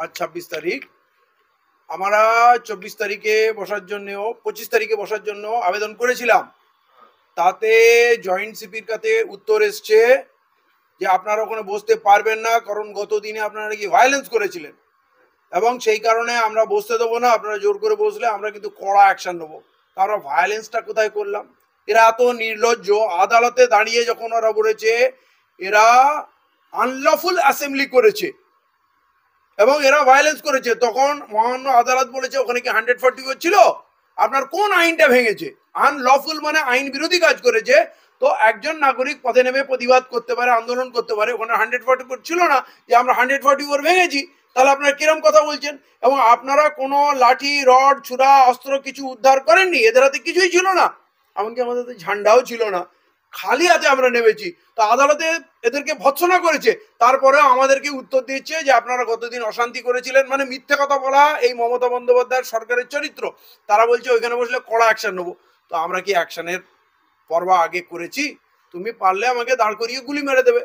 আজ 26 তারিখ। আমরা 24 তারিখে বসার জন্য 25 তারিখে বসার জন্য আবেদন করেছিলাম। তাতে জয়েন্ট সিপির কাছে উত্তর এসছে যে আপনারা ওখানে বসতে পারবেন না, কারণ গত দিনে আপনারা নাকি ভায়োলেন্স করেছিলেন এবং সেই কারণে আমরা বসতে দেবো না। আপনারা জোর করে বসলে আমরা কিন্তু কড়া অ্যাকশন নেবো। আমরা ভায়োলেন্সটা কোথায় করলাম? এরা এত নির্লজ্জ, আদালতে দাঁড়িয়ে যখন ওরা বলেছে এরা আনলফুল অ্যাসেম্বলি করেছে এবং এরা ভায়োলেন্স করেছে, তখন মহামান্য আদালত বলেছে ওখানে কি 144 ছিল? আপনার কোন আইনটা ভেঙেছে? আনলফুল মানে আইন বিরোধী কাজ করেছে। তো একজন নাগরিক পথে নেমে প্রতিবাদ করতে পারে, আন্দোলন করতে পারে। ওখানে 144 ছিল না যে আমরা 144 ভেঙেছি। তাহলে আপনারা কিরম কথা বলছেন? এবং আপনারা কোনো লাঠি, রড, ছুরা, অস্ত্র কিছু উদ্ধার করেননি। এদের হাতে কিছুই ছিল না, এমনকি আমাদের হাতে ঝান্ডাও ছিল না। খালি হাতে আমরা নেমেছি। তো আদালতে এদেরকে ভৎসনা করেছে, তারপরেও আমাদেরকে উত্তর দিচ্ছে যে আপনারা গতদিন অশান্তি করেছিলেন। মানে মিথ্যে কথা বলা এই মমতা বন্দ্যোপাধ্যায়ের সরকারের চরিত্র। তারা বলছে ওইখানে বসলে কড়া অ্যাকশন নেবো। তো আমরা কি অ্যাকশনের পর্বা আগে করেছি? তুমি পারলে আমাকে দাঁড় করিয়ে গুলি মেরে দেবে,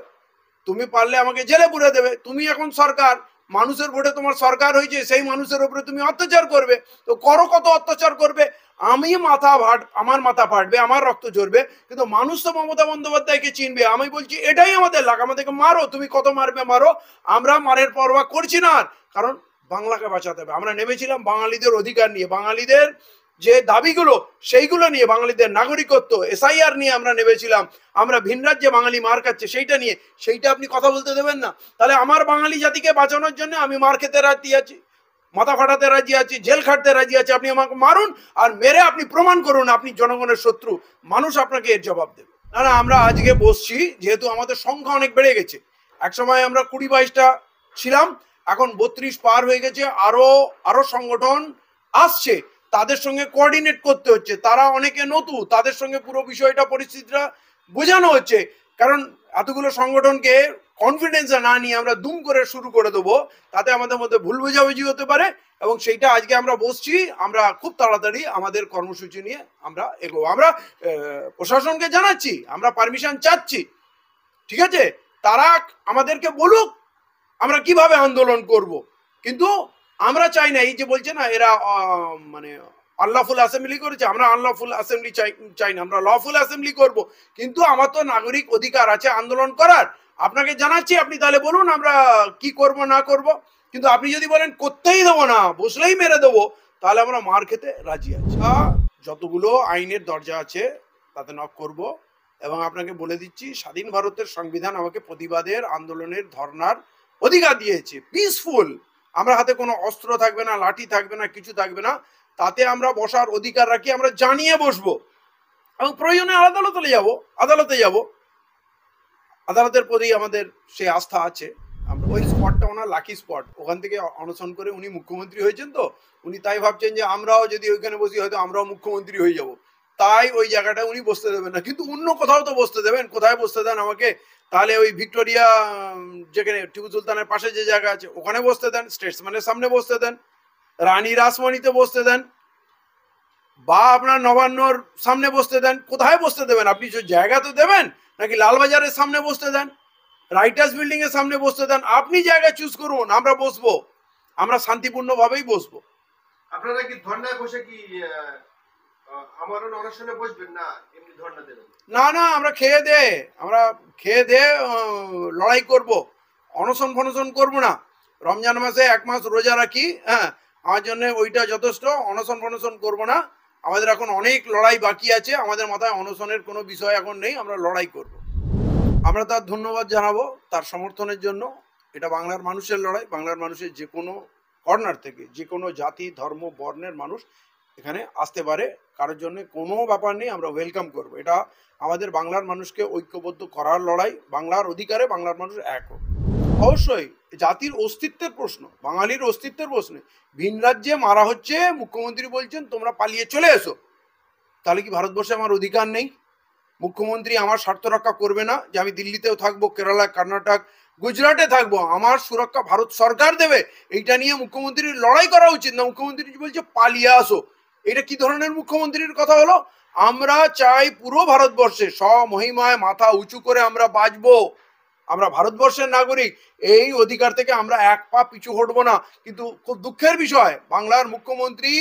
তুমি পারলে আমাকে জেলে পুরে দেবে। তুমি এখন সরকার, মানুষের ভোটে তোমার সরকার হয়েছে, সেই মানুষের উপরে তুমি অত্যাচার করবে। তো করো, কত অত্যাচার করবে। আমার মাথা ফাটবে, আমার রক্ত ঝরবে, কিন্তু মানুষ তো মমতা বন্দ্যোপাধ্যায়কে চিনবে। আমি বলছি এটাই আমাদের লাগ, আমাদেরকে মারো, তুমি কত মারবে মারো, আমরা মারের পরোয়া করছি না। কারণ বাংলাকে বাঁচাতে হবে। আমরা নেমেছিলাম বাঙালিদের অধিকার নিয়ে, বাঙালিদের যে দাবিগুলো সেইগুলো নিয়ে, বাঙালিদের নাগরিকত্ব, এসআইআর নিয়ে আমরা নেমেছিলাম। আমরা ভিন রাজ্যে বাঙালি মার খাচ্ছে সেইটা নিয়ে, সেইটা আপনি কথা বলতে দেবেন না? তাহলে আমার বাঙালি জাতিকে বাঁচানোর জন্য আমি মার খেতে রাজি আছি, মাথা ফাটাতে রাজি আছি, জেল খাটতে রাজি আছি। আপনি আমাকে মারুন, আর মেরে আপনি প্রমাণ করুন আপনি জনগণের শত্রু। মানুষ আপনাকে এর জবাব দেবে। না না, আমরা আজকে বসছি যেহেতু আমাদের সংখ্যা অনেক বেড়ে গেছে। একসময় আমরা 20-22টা ছিলাম, এখন 32 পার হয়ে গেছে। আরো সংগঠন আসছে, তাদের সঙ্গে কোঅর্ডিনেট করতে হচ্ছে। তারা অনেকে নতুন, তাদের সঙ্গে পুরো বিষয়টা, পরিস্থিতিটা বোঝানো হচ্ছে। কারণ এতগুলো সংগঠনকে কনফিডেন্সে না নিয়ে আমরা দুম করে শুরু করে দেবো, তাতে আমাদের মধ্যে ভুল বোঝাবুঝি হতে পারে। এবং সেইটা আজকে আমরা বসছি, আমরা খুব তাড়াতাড়ি আমাদের কর্মসূচি নিয়ে আমরা এগোবো। আমরা প্রশাসনকে জানাচ্ছি, আমরা পারমিশন চাচ্ছি, ঠিক আছে? তারা আমাদেরকে বলুক আমরা কিভাবে আন্দোলন করব। কিন্তু আমরা চাই না, এই যে বলছে না এরা মানে আনলফুল অ্যাসেম্বলি করেছে, আমরা আনলফুল অ্যাসেম্বলি চাই না, আমরা লফুল অ্যাসেম্বলি করব। কিন্তু আমার তো নাগরিক অধিকার আছে আন্দোলন করার। আপনাকে জানাচ্ছি, আপনি তাহলে বলুন আমরা কি করব না করব। কিন্তু আপনি যদি বলেন করতেই দেবো না, বসলেই মেরে দেবো, তাহলে আমরা মার খেতে রাজি আছি। যতগুলো আইনের দরজা আছে তাতে নক করব। এবং আপনাকে বলে দিচ্ছি, স্বাধীন ভারতের সংবিধান আমাকে প্রতিবাদের, আন্দোলনের, ধর্নার অধিকার দিয়েছে, পিসফুল। আমরা হাতে কোনো অস্ত্র থাকবে না, লাঠি থাকবে না, কিছু থাকবে না। তাতে আমরা বসার অধিকার রাখি, আমরা জানিয়ে বসবো। এবং প্রয়োজনে আদালতে যাব। আদালতের প্রতি আমাদের সে আস্থা আছে। আমরা ওই স্পটটা ওনার লাকি স্পট, ওখান থেকে অনশন করে উনি মুখ্যমন্ত্রী হয়েছেন। তো উনি তাই ভাবছেন যে আমরাও যদি ওইখানে বসি হয়তো আমরাও মুখ্যমন্ত্রী হয়ে যাব, তাই ওই জায়গাটা উনি বসতে দেবেন না। কিন্তু অন্য কোথাও তো বসতে দেবেন। কোথায় বসতে দেন আমাকে? তাহলে ওই ভিক্টোরিয়া, যেখানে টিপু সুলতানের পাশে যে জায়গা আছে ওখানে বসতে দেন, স্টেটসম্যানের সামনে বসতে দেন, রানী রাসমণিতে বসতে দেন, বা আপনার নবান্নর সামনে বসতে দেন। কোথায় বসতে দেবেন? আপনি জায়গা তো দেবেন, নাকি লালবাজারের সামনে বসতে দেন, রাইটার্স বিল্ডিং এর সামনে বসতে দেন। আপনি জায়গা চুজ করুন, আমরা বসবো, আমরা শান্তিপূর্ণ ভাবেই বসবো। আপনারা কি ধর্নায় বসে কি আমরণ অনশনে বসবেন, না এমনি ধর্না দেবেন? না না, আমরা খেয়ে দে লড়াই করব, অনশন ফনশন করবো না। রমজান মাসে 1 মাস রোজা রাখি, হ্যাঁ, আমার জন্য ওইটা যথেষ্ট। অনশন ফনশন করবো না, আমাদের এখন অনেক লড়াই বাকি আছে। আমাদের মাথায় অনশনের কোনো বিষয় এখন নেই, আমরা লড়াই করব। আমরা তার ধন্যবাদ জানাবো তার সমর্থনের জন্য। এটা বাংলার মানুষের লড়াই। বাংলার মানুষের যে কোনো কর্নার থেকে, যে কোনো জাতি, ধর্ম, বর্ণের মানুষ এখানে আসতে পারে, কারোর জন্য কোনো ব্যাপার নেই, আমরা ওয়েলকাম করব। এটা আমাদের বাংলার মানুষকে ঐক্যবদ্ধ করার লড়াই। বাংলার অধিকারে বাংলার মানুষ এক হোক। অবশ্যই জাতির অস্তিত্বের প্রশ্ন, বাঙালির অস্তিত্বের প্রশ্নে ভিন রাজ্যে মারা হচ্ছে, মুখ্যমন্ত্রী বলছেন তোমরা পালিয়ে চলে এসো। তাহলে কি ভারতবর্ষে আমার অধিকার নেই? মুখ্যমন্ত্রী আমার স্বার্থ রক্ষা করবে না? যে আমি দিল্লিতেও থাকবো, কেরালা, কর্ণাটক, গুজরাটে থাকবো, আমার সুরক্ষা ভারত সরকার দেবে, এইটা নিয়ে মুখ্যমন্ত্রীর লড়াই করা উচিত না। মুখ্যমন্ত্রী বলছে পালিয়ে আসো। এটা কি ধরনের মুখ্যমন্ত্রীর কথা হলো? আমরা চাই পুরো ভারতবর্ষে স্বমহিমায় মাথা উঁচু করে আমরা বাঁচবো। আমরা ভারতবর্ষের নাগরিক, এই অধিকার থেকে আমরা এক পা পিছু হটবো না। কিন্তু খুব দুঃখের বিষয়, বাংলার মুখ্যমন্ত্রী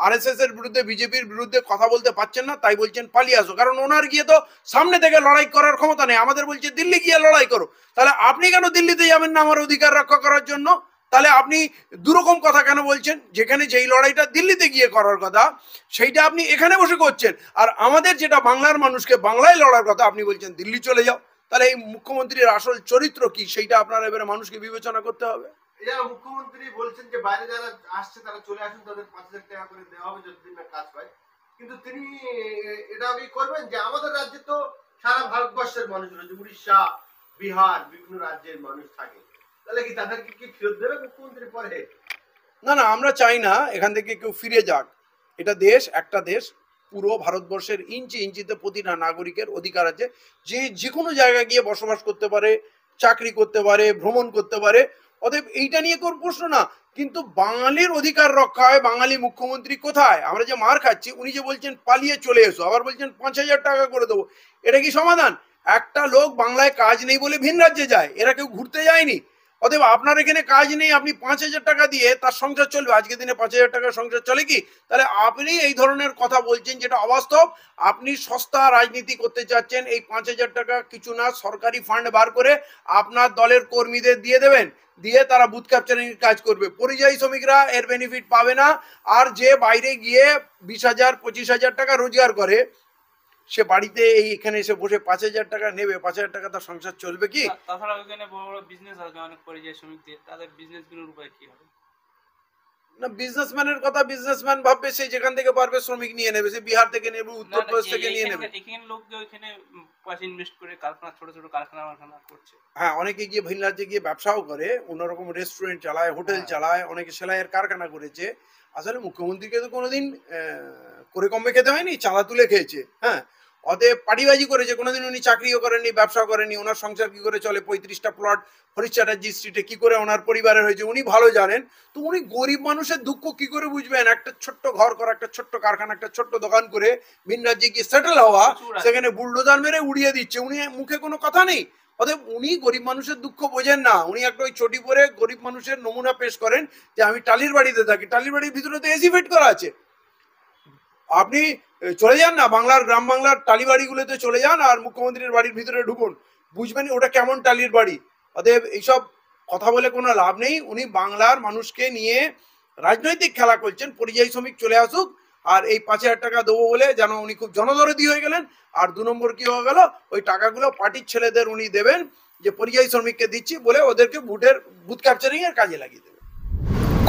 আরএসএস এর বিরুদ্ধে, বিজেপির বিরুদ্ধে কথা বলতে পারছেন না, তাই বলছেন পালিয়ে আসো। কারণ ওনার গিয়ে তো সামনে থেকে লড়াই করার ক্ষমতা নেই। আমাদের বলছে দিল্লি গিয়ে লড়াই করো। তাহলে আপনি কেন দিল্লিতে যাবেন না আমার অধিকার রক্ষা করার জন্য? তাহলে আপনি দুরকম কথা কেন বলছেন? যেখানে যেই লড়াইটা দিল্লিতে গিয়ে করার কথা, সেইটা আপনি এখানে বসে করছেন। আর আমাদের যেটা বাংলার মানুষকে বাংলায় লড়ার কথা, আপনি বলছেন দিল্লি চলে যাও। তাহলে এই মুখ্যমন্ত্রীর আসল চরিত্র কি, সেইটা আপনারা এবারে মানুষকে বিবেচনা করতে হবে। এরা মুখ্যমন্ত্রী বলছেন যে বাইরে যারা আসছে তারা চলে আসুন, তাদের 5,000 টাকা করে দেওয়া হবে যতদিন না কাজ পায়। কিন্তু তিনি এটা কি করবেন যে আমাদের রাজ্যে তো সারা ভারতবর্ষের মানুষ রয়েছে, উড়িষ্যা, বিহার, বিভিন্ন রাজ্যের মানুষ থাকে, তাহলে কি তাদেরকে কি ফেরত দেবে মুখ্যমন্ত্রী পরে? না না, আমরা চাই না এখান থেকে কেউ ফিরে যাক। এটা দেশ, একটা দেশ, পুরো ভারতবর্ষের ইঞ্চি ইঞ্চিতে প্রতিটা নাগরিকের অধিকার আছে, যে যে কোনো জায়গায় গিয়ে বসবাস করতে পারে, চাকরি করতে পারে, ভ্রমণ করতে পারে। অতএব এইটা নিয়ে কোন প্রশ্ন না। কিন্তু বাঙালির অধিকার রক্ষা হয়, বাঙালি মুখ্যমন্ত্রী কোথায়? আমরা যে মার খাচ্ছি, উনি যে বলছেন পালিয়ে চলে এসো, আবার বলছেন 5,000 টাকা করে দেবো, এটা কি সমাধান? একটা লোক বাংলায় কাজ নেই বলে ভিন রাজ্যে যায়, এরা কেউ ঘুরতে যায়নি। অতএব আপনার এখানে কাজ নেই, আপনি 5,000 টাকা দিয়ে তার সংসার চলবে? আজকের দিনে 5,000 টাকার সংসার চলে কি? তাহলে আপনি এই ধরনের কথা বলছেন যেটা অবাস্তব। আপনি সস্তা রাজনীতি করতে চাচ্ছেন। এই 5,000 টাকা কিছু না, সরকারি ফান্ড বার করে আপনার দলের কর্মীদের দিয়ে দেবেন, দিয়ে তারা বুথ ক্যাপচারিং কাজ করবে। পরিযায়ী শ্রমিকরা এর বেনিফিট পাবে না। আর যে বাইরে গিয়ে 20,000 25,000 টাকা রোজগার করে, সে বাড়িতে এই এখানে এসে বসে 5,000 টাকা নেবে, 5,000 টাকা তার সংসার চলবে কি? তাছাড়া ওইখানে বড় বড় বিজনেস আছে অনেক পরিযায়ী শ্রমিকদের, তাদের বিজনেস গুলোর উপায় কি হবে? না, বিজনেসম্যানের কথা বিজনেসম্যান ভাববে, সে যেখান থেকে পারবে শ্রমিক নিয়ে নেবে, সে বিহার থেকে নেবে, না না, উত্তরপ্রদেশ থেকে নিয়ে নেবে। এখানে লোক যে ওইখানে পয়সা ইনভেস্ট করে কারখানা, ছোট ছোট কারখানা করছে। হ্যাঁ, অনেকে গিয়ে ভিন রাজ্যে গিয়ে ব্যবসাও করে, অন্যরকম রেস্টুরেন্ট চালায়, হোটেল হ্যাঁ। চালায়, অনেকে সেলাইয়ের কারখানা করেছে। আসলে মুখ্যমন্ত্রীকে তো কোনোদিন করে কমবে খেতে হয়নি, চাঁদা তুলে খেয়েছে। হ্যাঁ, অতএব পাটিবাজি করেছে, কোনোদিন উনি চাকরিও করেননি, ব্যবসা করেননি। ওনার সংসার কি করে চলে? 35টা প্লট হরিশ চ্যাটার্জি স্ট্রিটে কি করে ওনার পরিবারের হয়েছে উনি ভালো জানেন। তো উনি গরিব মানুষের দুঃখ কি করে বুঝবেন? একটা ছোট্ট ঘর করা, একটা ছোট্ট কারখানা, একটা ছোট্ট দোকান করে ভিন রাজ্যে গিয়ে সেটেল হওয়া, প্রচুর আছে। সেখানে বুলডোজার মেরে উড়িয়ে দিচ্ছে, উনি মুখে কোনো কথা নেই। অতএব উনি গরিব মানুষের দুঃখ বোঝেন না। উনি একটা ওই চটি পরে গরিব মানুষের নমুনা পেশ করেন যে আমি টালির বাড়িতে থাকি, টালির বাড়ির ভিতরে তো এসি ফিট করা আছে। আপনি চলে যান না বাংলার, গ্রাম বাংলার টালি বাড়িগুলোতে চলে যান, আর মুখ্যমন্ত্রীর বাড়ির ভিতরে ঢুকুন, বুঝবেন ওটা কেমন টালির বাড়ি। অতএব এইসব কথা বলে কোনো লাভ নেই। উনি বাংলার মানুষকে নিয়ে রাজনৈতিক খেলা করছেন। পরিযায়ী শ্রমিক চলে আসুক, আর এই 5,000 টাকা দেবো বলে যেন উনি খুব জনদরদি হয়ে গেলেন। আর 2 নম্বর কি হয়ে গেল, ওই টাকাগুলো পার্টির ছেলেদের উনি দেবেন, যে পরিযায়ী শ্রমিককে দিচ্ছি বলে ওদেরকে বুথ ক্যাপচারিং এর কাজে লাগিয়ে দেবেন।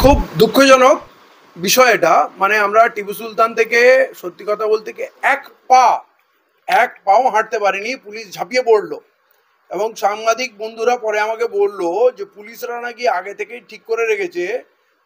খুব দুঃখজনক বিষয় এটা। মানে আমরা টিপু সুলতান থেকে সত্যি কথা বলতে কি এক পাও হাঁটতে পারিনি, পুলিশ ঝাঁপিয়ে পড়লো। এবং সাংবাদিক বন্ধুরা পরে আমাকে বললো যে পুলিশরা নাকি আগে থেকেই ঠিক করে রেখেছে,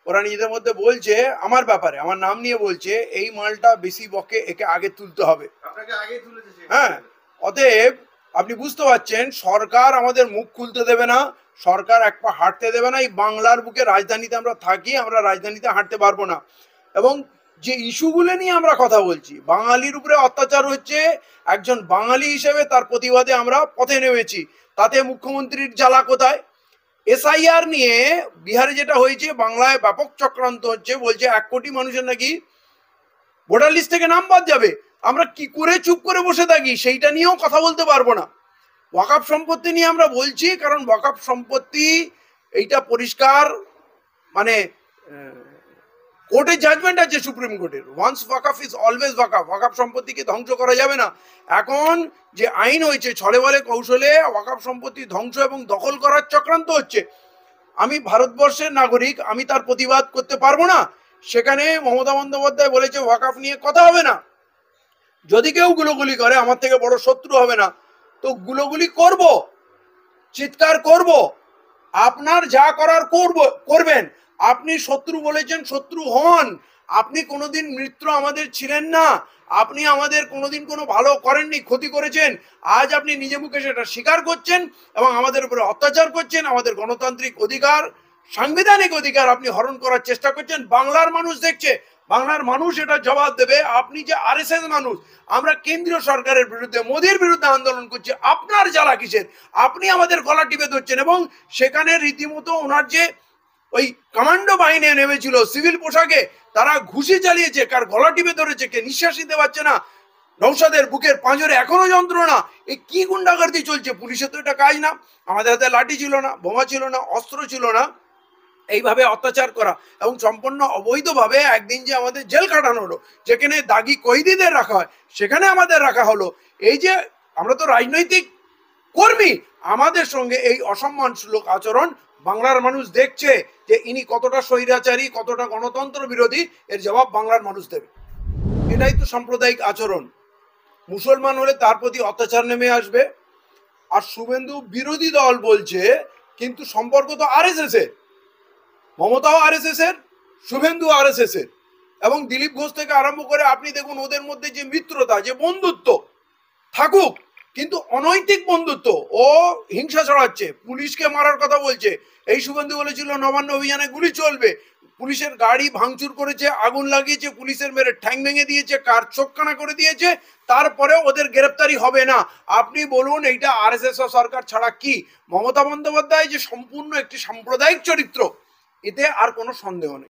ওরা নিজেদের মধ্যে বলছে আমার ব্যাপারে, আমার নাম নিয়ে বলছে, এই মালটা বেশি বকে, একে আগে তুলতে হবে। আপনাকে আগেই তুলেছে সে। হ্যাঁ, অতএব আপনি বুঝতে পারছেন, সরকার আমাদের মুখ খুলতে দেবে না, সরকার এক পা হাঁটতে দেবে না। এই বাংলার বুকে রাজধানীতে আমরা থাকি, আমরা রাজধানীতে হাঁটতে পারবো না। এবং যে ইস্যুগুলো নিয়ে আমরা কথা বলছি, বাঙালির উপরে অত্যাচার হচ্ছে, একজন বাঙালি হিসেবে তার প্রতিবাদে আমরা পথে নেমেছি। তাতে মুখ্যমন্ত্রীর জ্বালা কোথায়? এসআইআর নিয়ে বিহারে যেটা হয়েছে, বাংলায় ব্যাপক চক্রান্ত হচ্ছে, বলছে 1 কোটি মানুষের নাকি ভোটার লিস্ট থেকে নাম বাদ যাবে। আমরা কি করে চুপ করে বসে থাকি? সেইটা নিয়েও কথা বলতে পারবো না। ওয়াকফ সম্পত্তি নিয়ে আমরা বলছি, কারণ ওয়াকফ সম্পত্তি এইটা পরিষ্কার, মানে কোর্টের জাজমেন্ট আছে, সুপ্রিম কোর্টের, ওয়ান্স ওয়াকফ ইজ অলওয়েজ ওয়াকফ। ওয়াকফ সম্পত্তিকে ধ্বংস করা যাবে না। এখন যে আইন হয়েছে, ছলে বলে কৌশলে ওয়াকফ সম্পত্তি ধ্বংস এবং দখল করার চক্রান্ত হচ্ছে। আমি ভারতবর্ষের নাগরিক, আমি তার প্রতিবাদ করতে পারবো না? সেখানে মমতা বন্দ্যোপাধ্যায় বলেছে ওয়াকফ নিয়ে কথা হবে না। যদি কেউ গুলোগুলি করে, আমার থেকে বড় শত্রু হবে না, তো গুলোগুলি করব, চিৎকার করব, আপনার যা করার করবেন। আপনি শত্রু বলেছেন, শত্রু হন। আপনি কোনোদিন মিত্র আমাদের ছিলেন না, আপনি আমাদের কোনোদিন কোনো ভালো করেননি, ক্ষতি করেছেন। আজ আপনি নিজে মুখে সেটা স্বীকার করছেন এবং আমাদের উপরে অত্যাচার করছেন। আমাদের গণতান্ত্রিক অধিকার, সাংবিধানিক অধিকার আপনি হরণ করার চেষ্টা করছেন। বাংলার মানুষ দেখছে, বাংলার মানুষ এটা জবাব দেবে। আপনি যে আরএসএস মানুষ, আমরা কেন্দ্রীয় সরকারের বিরুদ্ধে, মোদির বিরুদ্ধে আন্দোলন করছি, আপনার জ্বালা কিসের? আপনি আমাদের গলা টিপে ধরছেন। এবং সেখানে রীতিমতো ওনার যে ওই কমান্ডো বাহিনী নেমেছিল সিভিল পোশাকে, তারা ঘুষি চালিয়েছে, কার গলা টিপে ধরেছে, কে নিঃশ্বাস নিতে পারছে না, নৌসাদের বুকের পাঁজরে এখনো যন্ত্রণা। এই কি গুন্ডাগর্দি চলছে? পুলিশের তো এটা কাজ না। আমাদের হাতে লাঠি ছিল না, বোমা ছিল না, অস্ত্র ছিল না, এইভাবে অত্যাচার করা এবং সম্পূর্ণ অবৈধভাবে একদিন যে আমাদের জেল কাটানো হলো, যেখানে দাগি কয়েদিদের রাখা হয় সেখানে আমাদের রাখা হলো। এই যে আমরা তো রাজনৈতিক কর্মী, আমাদের সঙ্গে এই অসম্মানসূলক আচরণ বাংলার মানুষ দেখছে যে ইনি কতটা স্বৈরাচারী, কতটা গণতন্ত্র বিরোধী, এর জবাব বাংলার মানুষ দেবে। এটাই তো সাম্প্রদায়িক আচরণ। মুসলমান হলে তার প্রতি অত্যাচার নেমে আসবে। আর শুভেন্দু বিরোধী দল বলছে, কিন্তু সম্পর্ক তো আরএসএস এর। মমতাও আরএসএস এর, শুভেন্দু আরএসএস এর। এবং দিলীপ ঘোষ থেকে আরম্ভ করে আপনি দেখুন ওদের মধ্যে যে মিত্রতা, যে বন্ধুত্ব থাকুক, কিন্তু অনৈতিক বন্ধুত্ব। ও হিংসা ছড়াচ্ছে, পুলিশকে মারার কথা বলছে। এই শুভেন্দু বলেছিল নবান্ন অভিযানে গুলি চলবে, পুলিশের গাড়ি ভাঙচুর করেছে, আগুন লাগিয়েছে, পুলিশের মেরে ঠ্যাং ভেঙে দিয়েছে, কার চোখখানা করে দিয়েছে, তারপরে ওদের গ্রেপ্তারি হবে না। আপনি বলুন এইটা আরএসএস সরকার ছাড়া কি? মমতা বন্দ্যোপাধ্যায় যে সম্পূর্ণ একটি সাম্প্রদায়িক চরিত্র, এতে আর কোনো সন্দেহ নেই।